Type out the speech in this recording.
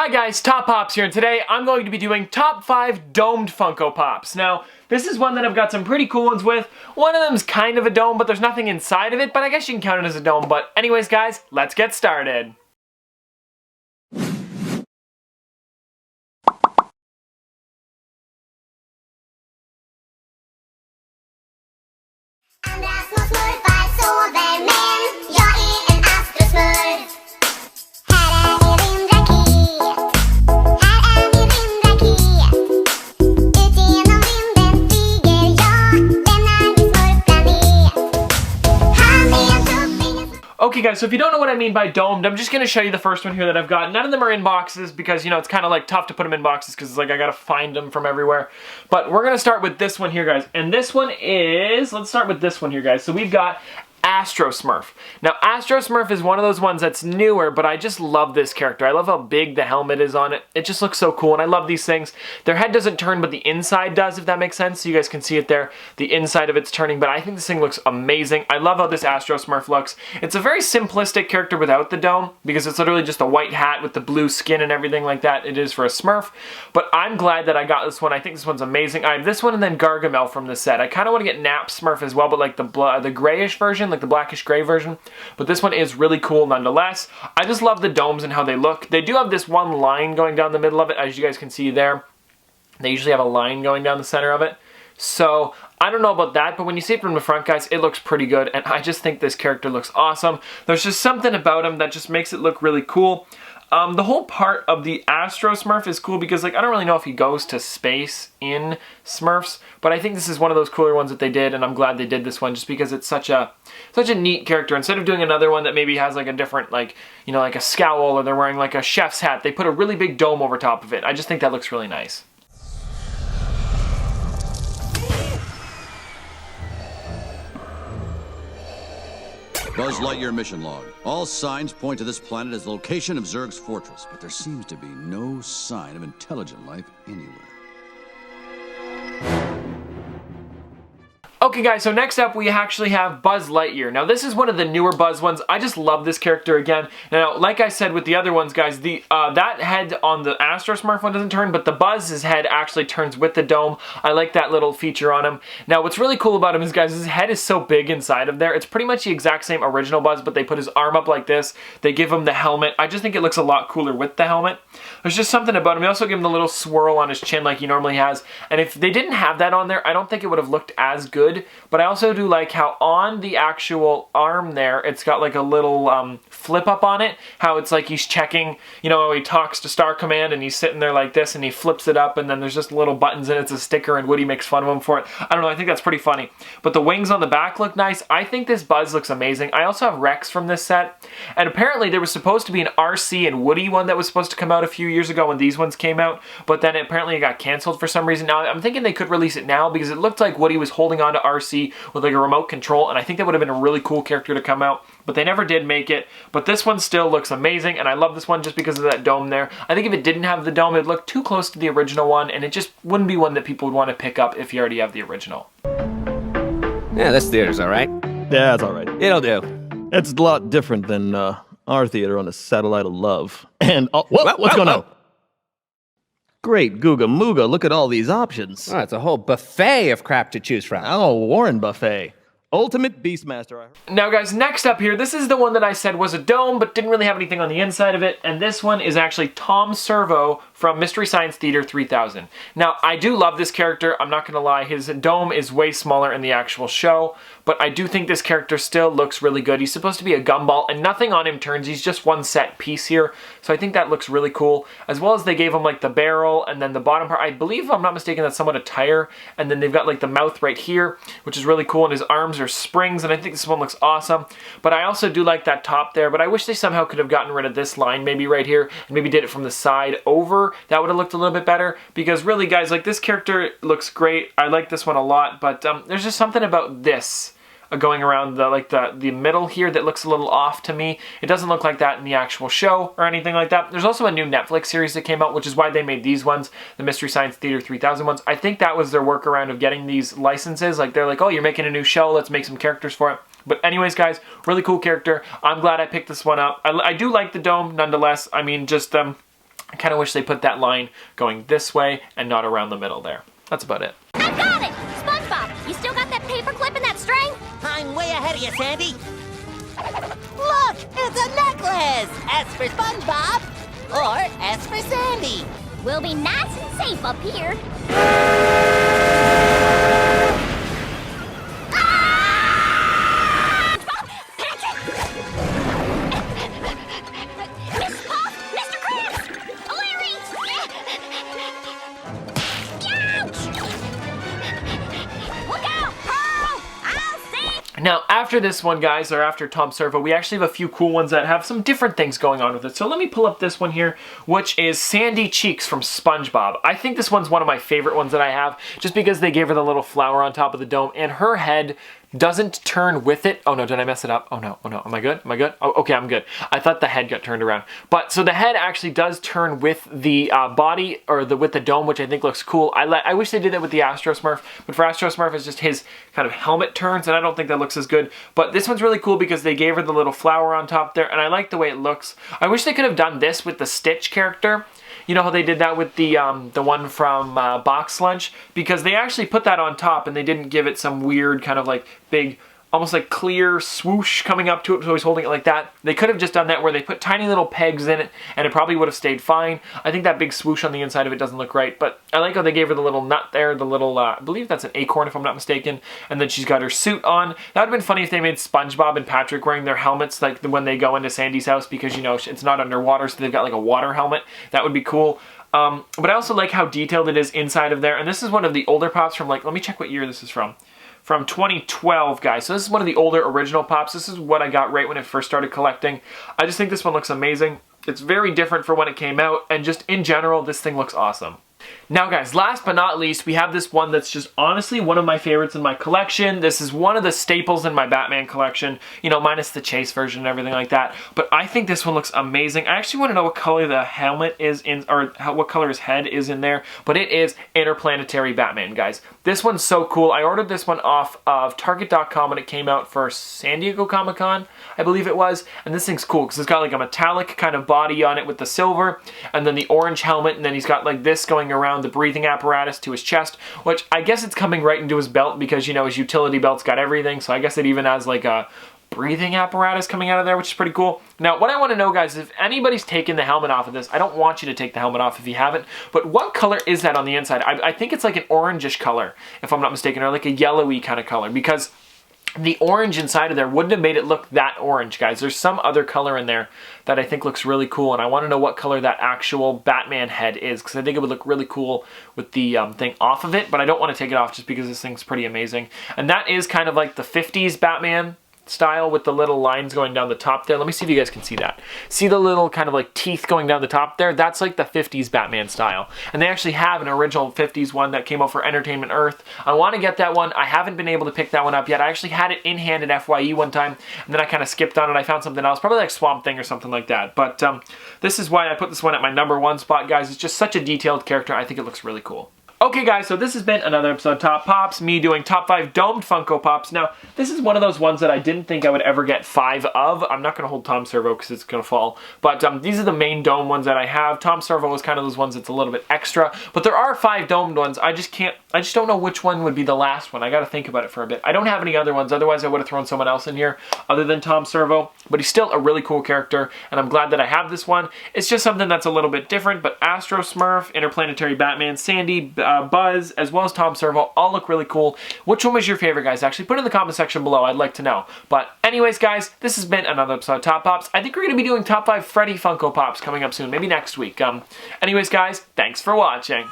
Hi guys, Top Pops here, and today I'm going to be doing top 5 domed Funko Pops. Now, this is one that I've got some pretty cool ones with. One of them's kind of a dome, but there's nothing inside of it, but I guess you can count it as a dome. But anyways guys, let's get started. I'm Astro Smurf, I saw them in. Jag är en Astro Smurf. Här är min rymdraket. Här är min rymdraket. Ut genom rymden flyger jag. Lämnar min smurfplanet. Han är en tuffing. Okay guys, so if you don't know what I mean by domed, I'm just going to show you the first one here that I've got. None of them are in boxes because, you know, it's kind of like tough to put them in boxes because it's like I got to find them from everywhere. But we're going to start with this one here, guys. And this one is, let's start with this one here, guys. So we've got Astro Smurf. Now, Astro Smurf is one of those ones that's newer, but I just love this character. I love how big the helmet is on it. It just looks so cool, and I love these things. Their head doesn't turn, but the inside does, if that makes sense. So you guys can see it there. The inside of it's turning, but I think this thing looks amazing. I love how this Astro Smurf looks. It's a very simplistic character without the dome, because it's literally just a white hat with the blue skin and everything like that. It is for a Smurf, but I'm glad that I got this one. I think this one's amazing. I have this one and then Gargamel from the set. I kind of want to get Nap Smurf as well, but like the grayish version, like the blackish gray version. But this one is really cool nonetheless. I just love the domes and how they look. They do have this one line going down the middle of it, as you guys can see there. They usually have a line going down the center of it. So, I don't know about that, but when you see it from the front, guys, it looks pretty good, and I just think this character looks awesome. There's just something about him that just makes it look really cool. The whole part of the Astro Smurf is cool because, like, I don't really know if he goes to space in Smurfs, but I think this is one of those cooler ones that they did, and I'm glad they did this one just because it's such a neat character. Instead of doing another one that maybe has like a different, like, you know, like a scowl, or they're wearing like a chef's hat, they put a really big dome over top of it. I just think that looks really nice. Buzz Lightyear mission log. All signs point to this planet as the location of Zurg's fortress, but there seems to be no sign of intelligent life anywhere. Okay guys, so next up we actually have Buzz Lightyear. Now this is one of the newer Buzz ones. I just love this character again. Now, like I said with the other ones, guys, that head on the Astro Smurf one doesn't turn, but the Buzz's head actually turns with the dome. I like that little feature on him. Now, what's really cool about him is, guys, his head is so big inside of there. It's pretty much the exact same original Buzz, but they put his arm up like this. They give him the helmet. I just think it looks a lot cooler with the helmet. There's just something about him. They also give him the little swirl on his chin like he normally has. And if they didn't have that on there, I don't think it would have looked as good. But I also do like how on the actual arm there, it's got like a little flip up on it. How it's like he's checking, you know, he talks to Star Command and he's sitting there like this and he flips it up and then there's just little buttons and it's a sticker and Woody makes fun of him for it. I don't know, I think that's pretty funny. But the wings on the back look nice. I think this Buzz looks amazing. I also have Rex from this set. And apparently there was supposed to be an RC and Woody one that was supposed to come out a few years ago when these ones came out. But then apparently it got canceled for some reason. Now I'm thinking they could release it now because it looked like Woody was holding on to RC with like a remote control, and I think that would have been a really cool character to come out, but they never did make it. But this one still looks amazing, and I love this one just because of that dome there. I think if it didn't have the dome, it'd look too close to the original one, and it just wouldn't be one that people would want to pick up if you already have the original. Yeah, this theater's alright. Yeah, it's all right. It'll do. It's a lot different than our theater on the Satellite of Love. And what's going on? Great Googa Mooga, look at all these options. Oh, it's a whole buffet of crap to choose from. Oh, Warren Buffet. Ultimate Beastmaster. Now guys, next up here, this is the one that I said was a dome, but didn't really have anything on the inside of it, and this one is actually Tom Servo from Mystery Science Theater 3000. Now, I do love this character, I'm not gonna lie, his dome is way smaller in the actual show, but I do think this character still looks really good. He's supposed to be a gumball, and nothing on him turns, he's just one set piece here, so I think that looks really cool, as well as they gave him like the barrel, and then the bottom part, I believe, if I'm not mistaken, that's somewhat a tire, and then they've got like the mouth right here, which is really cool, and his arms are springs, and I think this one looks awesome. But I also do like that top there, but I wish they somehow could have gotten rid of this line maybe right here, and maybe did it from the side over. That would have looked a little bit better, because really, guys, like, this character looks great. I like this one a lot, but there's just something about this going around the middle here that looks a little off to me. It doesn't look like that in the actual show or anything like that. There's also a new Netflix series that came out, which is why they made these ones, the Mystery Science Theater 3000 ones. I think that was their workaround of getting these licenses. Like, they're like, oh, you're making a new show, let's make some characters for it. But anyways, guys, really cool character. I'm glad I picked this one up. I do like the dome nonetheless. I mean, just I kind of wish they put that line going this way and not around the middle there. That's about it. I've got it! SpongeBob, you still got that paper clip and that string? I'm way ahead of you, Sandy. Look, it's a necklace! S for SpongeBob, or S for Sandy. We'll be nice and safe up here. Miss Puff! Mr. Krabs! Larry! Ouch! Look out, Pearl! I'll see! Now, after this one, guys, or after Tom Servo, we actually have a few cool ones that have some different things going on with it. So let me pull up this one here, which is Sandy Cheeks from SpongeBob. I think this one's one of my favorite ones that I have, just because they gave her the little flower on top of the dome, and her head doesn't turn with it. Oh no, did I mess it up? Oh no, am I good? Am I good? Oh, okay, I'm good. I thought the head got turned around. But, so the head actually does turn with the body, or with the dome, which I think looks cool. I wish they did that with the Astro Smurf, but for Astro Smurf, it's just his kind of helmet turns, and I don't think that looks as good. But this one's really cool because they gave her the little flower on top there, and I like the way it looks. I wish they could have done this with the Stitch character. You know how they did that with the one from Box Lunch? Because they actually put that on top and they didn't give it some weird kind of like big, almost like clear swoosh coming up to it, so he's holding it like that. They could have just done that where they put tiny little pegs in it and it probably would have stayed fine. I think that big swoosh on the inside of it doesn't look right, but I like how they gave her the little nut there, the little, I believe that's an acorn if I'm not mistaken, and then she's got her suit on. That would have been funny if they made SpongeBob and Patrick wearing their helmets like when they go into Sandy's house, because, you know, it's not underwater, so they've got like a water helmet. That would be cool. But I also like how detailed it is inside of there, and this is one of the older Pops from, like, let me check what year this is from 2012, guys. So this is one of the older original Pops. This is what I got right when I first started collecting. I just think this one looks amazing. It's very different for when it came out, and just in general, this thing looks awesome. Now, guys, last but not least, we have this one that's just honestly one of my favorites in my collection. This is one of the staples in my Batman collection, you know, minus the Chase version and everything like that. But I think this one looks amazing. I actually want to know what color the helmet is in, or what color his head is in there. But it is Interplanetary Batman, guys. This one's so cool. I ordered this one off of Target.com when it came out for San Diego Comic-Con, I believe it was. And this thing's cool because it's got like a metallic kind of body on it with the silver, and then the orange helmet, and then he's got like this going around the breathing apparatus to his chest, which I guess it's coming right into his belt because, you know, his utility belt's got everything, so I guess it even has like a breathing apparatus coming out of there, which is pretty cool. Now, what I want to know, guys, is if anybody's taken the helmet off of this, I don't want you to take the helmet off if you haven't, but what color is that on the inside? I think it's like an orangish color, if I'm not mistaken, or like a yellowy kind of color, because the orange inside of there wouldn't have made it look that orange, guys. There's some other color in there that I think looks really cool, and I want to know what color that actual Batman head is, because I think it would look really cool with the thing off of it, but I don't want to take it off just because this thing's pretty amazing. And that is kind of like the 50s Batman style with the little lines going down the top there. Let me see if you guys can see that. See the little kind of like teeth going down the top there? That's like the 50s Batman style. And they actually have an original 50s one that came out for Entertainment Earth. I want to get that one. I haven't been able to pick that one up yet. I actually had it in hand at FYE one time, and then I kind of skipped on it. I found something else, probably like Swamp Thing or something like that. But this is why I put this one at my #1 spot, guys. It's just such a detailed character. I think it looks really cool. Okay, guys, so this has been another episode of Top Pops, me doing top 5 domed Funko Pops. Now, this is one of those ones that I didn't think I would ever get 5 of. I'm not going to hold Tom Servo because it's going to fall. But these are the main dome ones that I have. Tom Servo is kind of those ones that's a little bit extra. But there are 5 domed ones. I just don't know which one would be the last one. I got to think about it for a bit. I don't have any other ones. Otherwise, I would have thrown someone else in here other than Tom Servo. But he's still a really cool character, and I'm glad that I have this one. It's just something that's a little bit different. But Astro Smurf, Interplanetary Batman, Sandy, Buzz, as well as Tom Servo, all look really cool. Which one was your favorite, guys? Actually, put it in the comment section below. I'd like to know. But anyways, guys, this has been another episode of Top Pops. I think we're going to be doing top 5 Freddy Funko Pops coming up soon, maybe next week. Anyways, guys, thanks for watching.